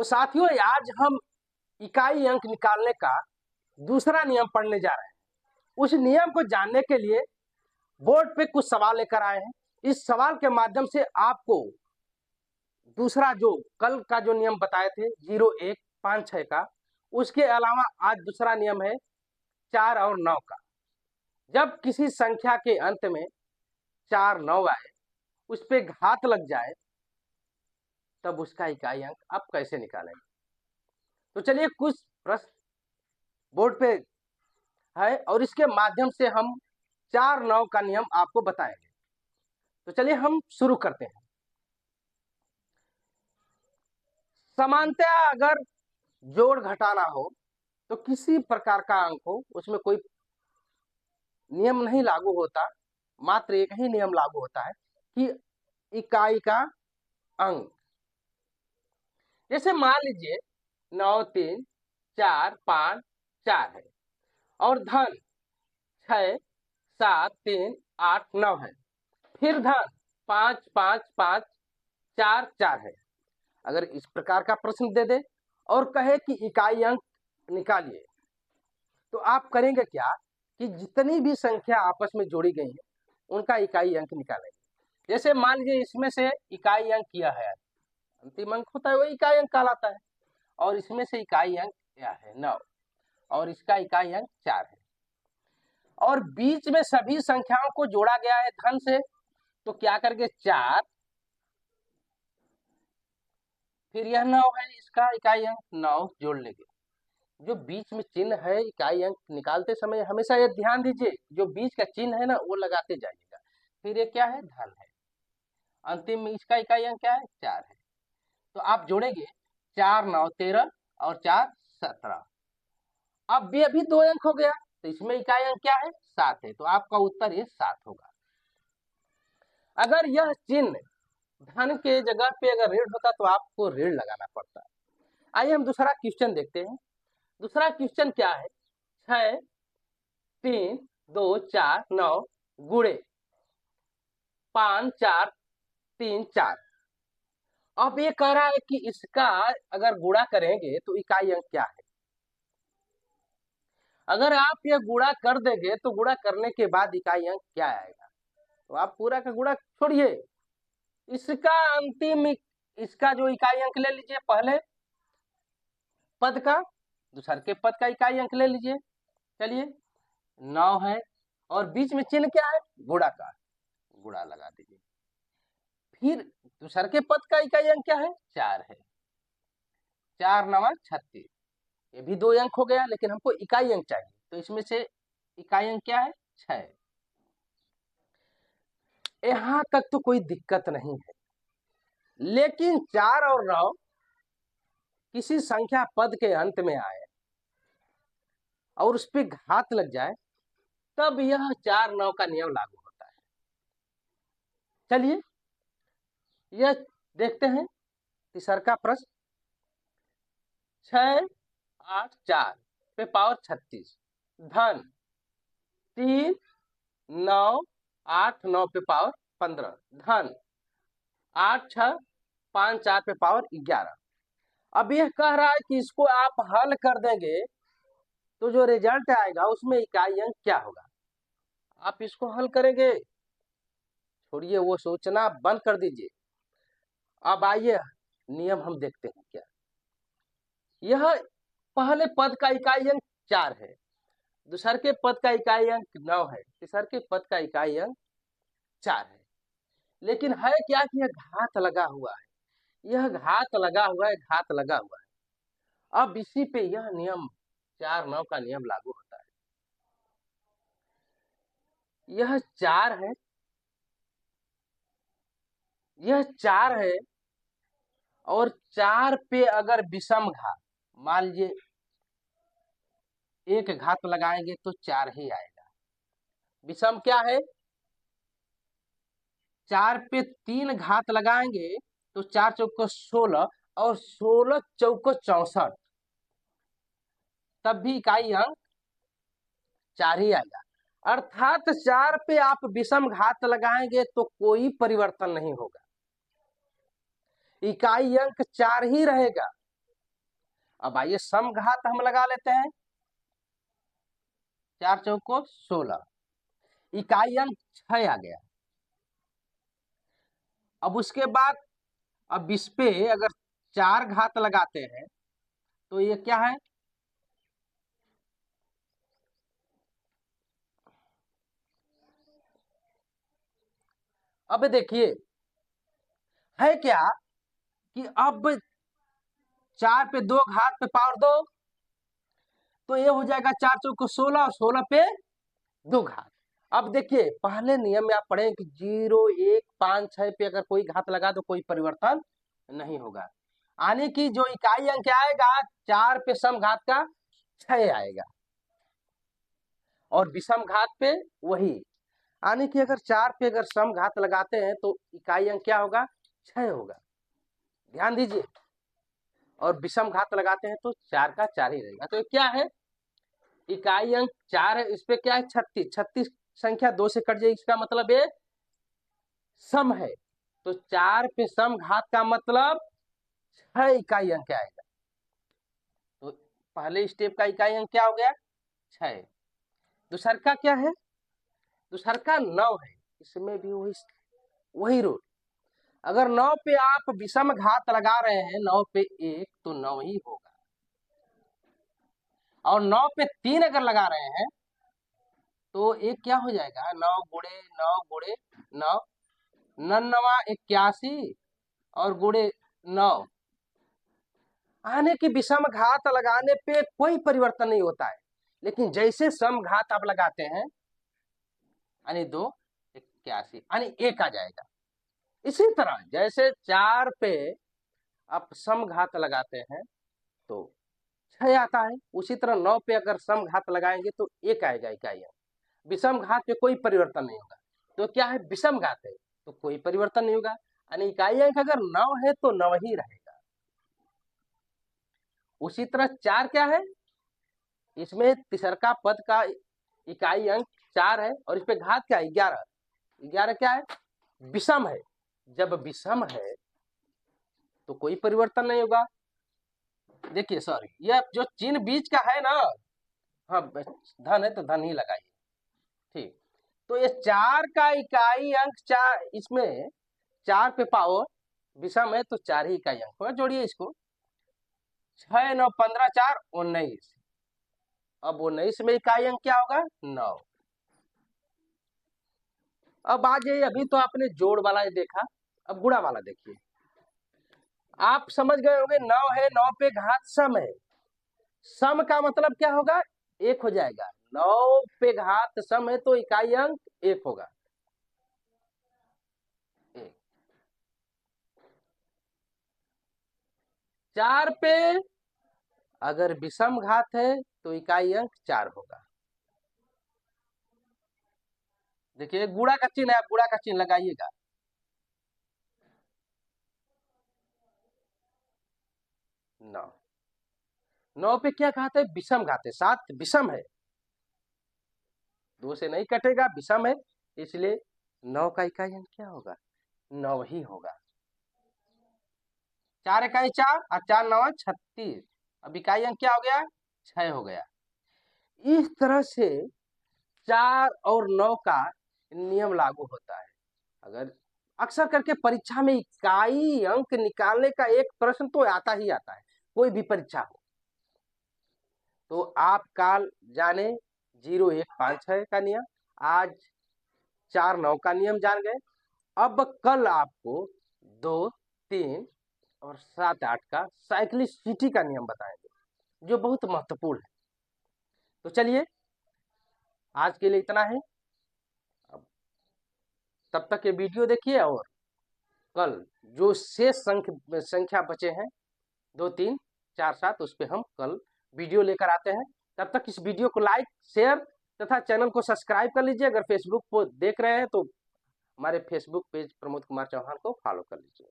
तो साथियों, आज हम इकाई अंक निकालने का दूसरा नियम पढ़ने जा रहे हैं। उस नियम को जानने के लिए बोर्ड पे कुछ सवाल लेकर आए हैं। इस सवाल के माध्यम से आपको दूसरा जो कल का जो नियम बताए थे 0, 1, 5, 6 का, उसके अलावा आज दूसरा नियम है 4 और 9 का। जब किसी संख्या के अंत में 4, 9 आए, उस पे घात लग जाए, तब उसका इकाई अंक आप कैसे निकालेंगे। तो चलिए कुछ प्रश्न बोर्ड पे है और इसके माध्यम से हम 4, 9 का नियम आपको बताएंगे। तो चलिए हम शुरू करते हैं। समानतया अगर जोड़ घटाना हो तो किसी प्रकार का अंक हो, उसमें कोई नियम नहीं लागू होता, मात्र एक ही नियम लागू होता है कि इकाई का अंक। जैसे मान लीजिए 9, 3, 4, 5, 4 है और धन 6, 7, 3, 8, 9 है। फिर धन 5, 5, 5, 4, 4 है। अगर इस प्रकार का प्रश्न दे दे और कहे कि इकाई अंक निकालिए, तो आप करेंगे क्या कि जितनी भी संख्या आपस में जोड़ी गई है उनका इकाई अंक निकालेंगे। जैसे मान लीजिए इसमें से इकाई अंक यह है, अंतिम अंक होता है वो इकाई अंक कहलाता है, और इसमें से इकाई अंक यह है 9 और इसका इकाई अंक 4 है, और बीच में सभी संख्याओं को जोड़ा गया है धन से, तो क्या करके 4, फिर यह 9 है, इसका इकाई अंक 9 जोड़ लेंगे। जो बीच में चिन्ह है इकाई अंक निकालते समय हमेशा ये ध्यान दीजिए, जो बीच का चिन्ह है ना वो लगाते जाइएगा। फिर ये क्या है, धन है। अंतिम में इसका इकाई अंक क्या है, 4 है। तो आप जोड़ेंगे 4, 9, 13 और 4, 17। अब ये भी 2 अंक हो गया, तो इसमें इकाई अंक क्या है, 7 है। तो आपका उत्तर ये 7 होगा। अगर यह चिन्ह धन के जगह पे अगर ऋण होता तो आपको ऋण लगाना पड़ता। आइए हम दूसरा क्वेश्चन देखते हैं। दूसरा क्वेश्चन क्या है, 6, 3, 2, 4, 9 गुणे 5, 4, 3, 4। अब ये कह रहा है कि इसका अगर गुणा करेंगे तो इकाई अंक क्या है। अगर आप ये गुणा कर देंगे तो गुणा करने के बाद इकाई अंक क्या आएगा, तो आप पूरा का गुणा छोड़िए, इसका अंतिम इसका जो इकाई अंक ले लीजिए, पहले पद का दूसरे के पद का इकाई अंक ले लीजिए। चलिए 9 है और बीच में चिन्ह क्या है, गुणा का, गुणा लगा दीजिए। फिर दूसरे के पद का इकाई अंक क्या है, 4 है। 4, 9, 36, ये भी 2 अंक हो गया, लेकिन हमको इकाई अंक चाहिए, तो इसमें से इकाई अंक क्या है, 6। यहां तक तो कोई दिक्कत नहीं है, लेकिन 4 और 9 किसी संख्या पद के अंत में आए और उस पर घात लग जाए, तब यह 4, 9 का नियम लागू होता है। चलिए यह देखते हैं तीसरा प्रश्न। 6, 8, 4 पे पावर 36 धन 3, 9, 8, 9 पे पावर 15 धन 8, 6, 5, 4 पे पावर 11। अब यह कह रहा है कि इसको आप हल कर देंगे तो जो रिजल्ट आएगा उसमें इकाई अंक क्या होगा। आप इसको हल करेंगे, छोड़िए वो सोचना बंद कर दीजिए। अब आइए नियम हम देखते हैं क्या। यह पहले पद का इकाई अंक 4 है, दूसरे के पद का इकाई अंक 9 है, तीसरे के पद का इकाई अंक 4 है। लेकिन है क्या कि यह घात लगा हुआ है, यह घात लगा हुआ है, घात लगा हुआ है। अब इसी पे यह नियम 4, 9 का नियम लागू होता है। यह 4 है, यह 4 है और 4 पे अगर विषम घात, मान लीजिए एक घात लगाएंगे तो 4 ही आएगा। विषम क्या है, 4 पे 3 घात लगाएंगे तो 4 चौको 16 और 16 चौको 64, तब भी इकाई अंक 4 ही आएगा। अर्थात 4 पे आप विषम घात लगाएंगे तो कोई परिवर्तन नहीं होगा, इकाई अंक 4 ही रहेगा। अब आइए समघात हम लगा लेते हैं। 4 चौको 16, इकाई अंक 6 आ गया। अब उसके बाद अब इस पे अगर 4 घात लगाते हैं तो ये क्या है, अब देखिए है क्या कि अब 4 पे 2 घात पे पावर 2, तो ये हो जाएगा 4 चौको 16 और 16 पे 2 घात। अब देखिए पहले नियम में आप पढ़े कि 0 1 5 6 पे अगर कोई घात लगा तो कोई परिवर्तन नहीं होगा, यानी कि जो इकाई अंक आएगा 4 पे सम घात का 6 आएगा और विषम घात पे वही, यानी कि अगर 4 पे अगर सम घात लगाते हैं तो इकाई अंक क्या होगा, 6 होगा, ध्यान दीजिए। और विषम घात लगाते हैं तो 4 का 4 ही रहेगा। तो ये क्या है, इकाई अंक 4 है, इस पे क्या है 36, 36 संख्या 2 से कट जाएगी, इसका मतलब ये सम है। तो 4 पे सम घात का मतलब 6 इकाई अंक आएगा। तो पहले स्टेप का इकाई अंक क्या हो गया, 6। दूसर का क्या है, दूसर का 9 है, इसमें भी वही रूल। अगर 9 पे आप विषम घात लगा रहे हैं 9 पे 1 तो 9 ही होगा, और 9 पे 3 अगर लगा रहे हैं तो एक क्या हो जाएगा, 9 गुणे 9 गुणे 9, 9 81 और गुणे 9, आने की विषम घात लगाने पे कोई परिवर्तन नहीं होता है, लेकिन जैसे सम घात आप लगाते हैं यानी 2 81 यानी 1 आ जाएगा। इसी तरह जैसे 4 पे आप सम घात लगाते हैं तो 6 आता है, उसी तरह 9 पे अगर सम घात लगाएंगे तो 1 आएगा इकाई अंक। विषम घात पे कोई परिवर्तन नहीं होगा, तो क्या है विषम घात है तो कोई परिवर्तन नहीं होगा, यानी इकाई अंक अगर 9 है तो 9 ही रहेगा। उसी तरह 4 क्या है, इसमें तीसरका पद का इकाई अंक 4 है और इस पे घात क्या है 11, 11 क्या है विषम है, जब विषम है तो कोई परिवर्तन नहीं होगा। देखिए सॉरी, यह जो चिन्ह बीच का है ना, हाँ धन है तो धन ही लगाइए, ठीक। तो ये 4 का इकाई अंक 4, इसमें 4 पे पावर विषम है तो 4 ही इकाई अंक होगा, जोड़िए इसको, 6 9 15 4 19, अब 19 में इकाई अंक क्या होगा 9। अब आ जाइए, अभी तो आपने जोड़ वाला देखा, अब गुणा वाला देखिए। आप समझ गए होंगे 9 है, 9 पे घात सम है, सम का मतलब क्या होगा 1 हो जाएगा, 9 पे घात सम है तो इकाई अंक 1 होगा, 1। 4 पे अगर विषम घात है तो इकाई अंक 4 होगा। देखिए गुणा का चिन्ह है, आप गुणा का चिन्ह लगाइएगा, 9, 9 पे क्या घात है विषम घात है, 7 विषम है, 2 से नहीं कटेगा, विषम है, इसलिए 9 का इकाई अंक क्या होगा 9 ही होगा। 4 इकाई 4 और 4 9 36, अब इकाई अंक क्या हो गया 6 हो गया। इस तरह से 4 और 9 का नियम लागू होता है। अगर अक्सर करके परीक्षा में इकाई अंक निकालने का एक प्रश्न तो आता ही आता है, कोई भी परीक्षा हो, तो आप काल जाने 0 1 5 6 का नियम, आज 4 9 का नियम जान गए। अब कल आपको 2 3 और 7 8 का साइक्लिसिटी का नियम बताएंगे जो बहुत महत्वपूर्ण है। तो चलिए आज के लिए इतना है, अब तब तक ये वीडियो देखिए, और कल जो शेष संख्या बचे हैं 2 3 4 7 उस पर हम कल वीडियो लेकर आते हैं। तब तक इस वीडियो को लाइक शेयर तथा चैनल को सब्सक्राइब कर लीजिए। अगर फेसबुक को देख रहे हैं तो हमारे फेसबुक पेज प्रमोद कुमार चौहान को फॉलो कर लीजिए।